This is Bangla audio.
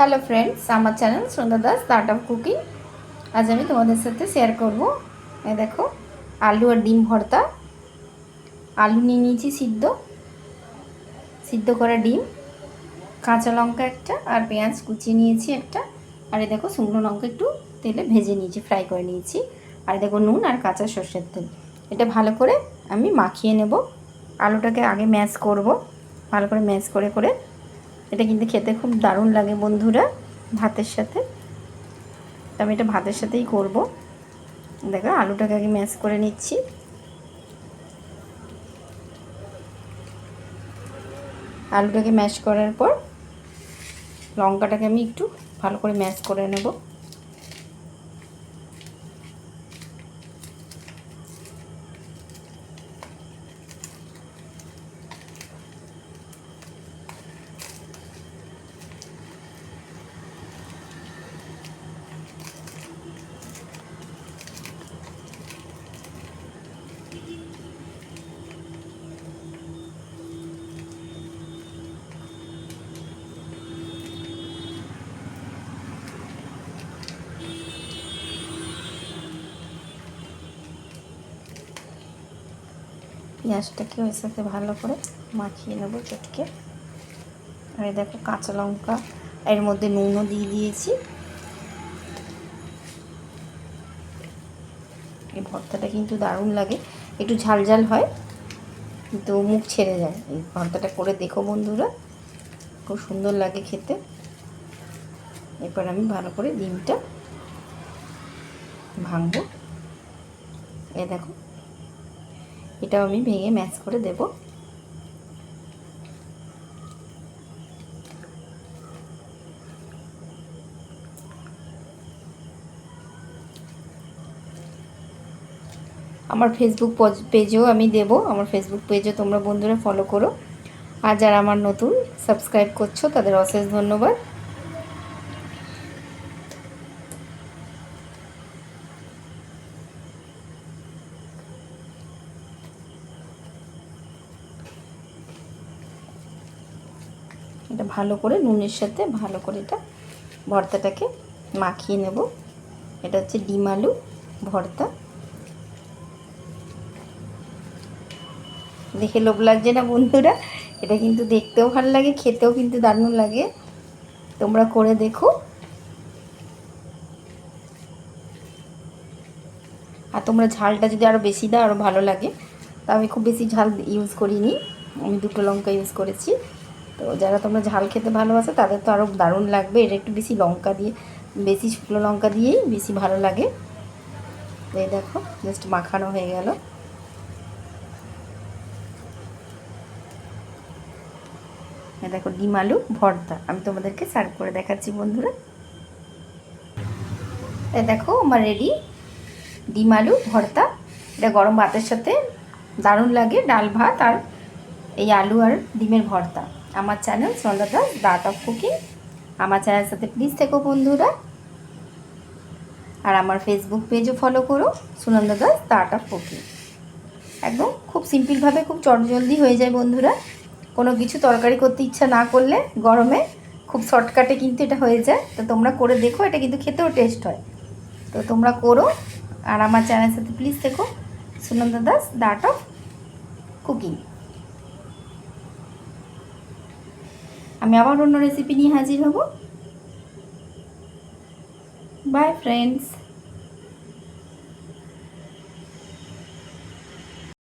হ্যালো ফ্রেন্ডস, আমার channel Sandhya Das the art of cooking. आज আমি তোমাদের সাথে শেয়ার করব। এই দেখো, আলু আর ডিম ভর্তা। আলু নিয়ে নিয়েছি সিদ্ধ করা, ডিম, কাঁচা লঙ্কা একটা, আর পেঁয়াজ কুচিয়ে নিয়েছি একটা। আর এই দেখো, শুকনো লঙ্কা একটু তেলে ভেজে নিয়েছি, ফ্রাই করে নিয়েছি। আর দেখো, নুন আর কাঁচা সর্ষের তেল। এটা ভালো করে আমি মাখিয়ে নেব। আলুটাকে আগে ম্যাশ করব, ভালো করে ম্যাশ করে করে। এটা কিন্তু খেতে খুব দারুণ লাগে বন্ধুরা, ভাতের সাথে। আমি এটা ভাতের সাথেই করব। দেখো, আলুটাকে আগে ম্যাশ করে নিচ্ছি। আলুটাকে ম্যাশ করার পর লঙ্কাটাকে আমি একটু ভালো করে ম্যাশ করে নেব। পেঁয়াজটাকে ওর সাথে ভালো করে মাখিয়ে নেব চটকে। আর এই দেখো, কাঁচা লঙ্কা, এর মধ্যে নুনও দিয়ে দিয়েছি। এই ভর্তাটা কিন্তু দারুণ লাগে, একটু ঝাল ঝাল হয়, কিন্তু মুখ ছেড়ে যায়। এই ভর্তাটা করে দেখো বন্ধুরা, খুব সুন্দর লাগে খেতে। এরপর আমি ভালো করে ডিমটা ভাঙবো। এই দেখো, এটাও আমি ভেঙে ম্যাশ করে দেব। আমার ফেসবুক পেজেও আমি দেব, আমার ফেসবুক পেজও তোমরা বন্ধুরা ফলো করো। আর যারা আমার নতুন সাবস্ক্রাইব করছো তাদের অশেষ ধন্যবাদ। এটা ভালো করে নুনের সাথে ভালো করে এটা ভর্তাটাকে মাখিয়ে নেব। এটা হচ্ছে ডিম আলু ভর্তা। দেখে লোভ লাগছে না বন্ধুরা? এটা কিন্তু দেখতেও ভালো লাগে, খেতেও কিন্তু দারুণ লাগে। তোমরা করে দেখো। আর তোমরা ঝালটা যদি আরও বেশি দাও আরও ভালো লাগে। তা আমি খুব বেশি ঝাল ইউজ করিনি, আমি 2টো লঙ্কা ইউজ করেছি। তো যারা তোমরা ঝাল খেতে ভালোবাসো তাদের তো আরও দারুণ লাগবে। এটা একটু বেশি লঙ্কা দিয়ে, বেশি শুকনো লঙ্কা দিয়েই বেশি ভালো লাগে। এই দেখো, জাস্ট মাখানো হয়ে গেল। এই দেখো, ডিম আলু ভর্তা আমি তোমাদেরকে সার্ভ করে দেখাচ্ছি বন্ধুরা। এই দেখো, আমার রেডি ডিম আলু ভর্তা। এটা গরম ভাতের সাথে দারুণ লাগে, ডাল ভাত আর এই আলু আর ডিমের ভর্তা। আমার channel Sandhya Das the art of cooking, আমার চ্যানেলের সাথে প্লিজ থেকো বন্ধুরা। আর আমার ফেসবুক পেজও ফলো করো, Sunanda Das the art of cooking. একদম খুব সিম্পলভাবে, খুব চটজলদি হয়ে যায় বন্ধুরা। কোনো কিছু তরকারি করতে ইচ্ছা না করলে গরমে খুব শর্টকাটে কিন্তু এটা হয়ে যায়। তো তোমরা করে দেখো, এটা কিন্তু খেতেও টেস্ট হয়। তো তোমরা করো, আর আমার চ্যানেলের সাথে প্লিজ থেকো, Sunanda Das the art of cooking. আমি আবার অন্য রেসিপি নিয়ে হাজির হব। By friends.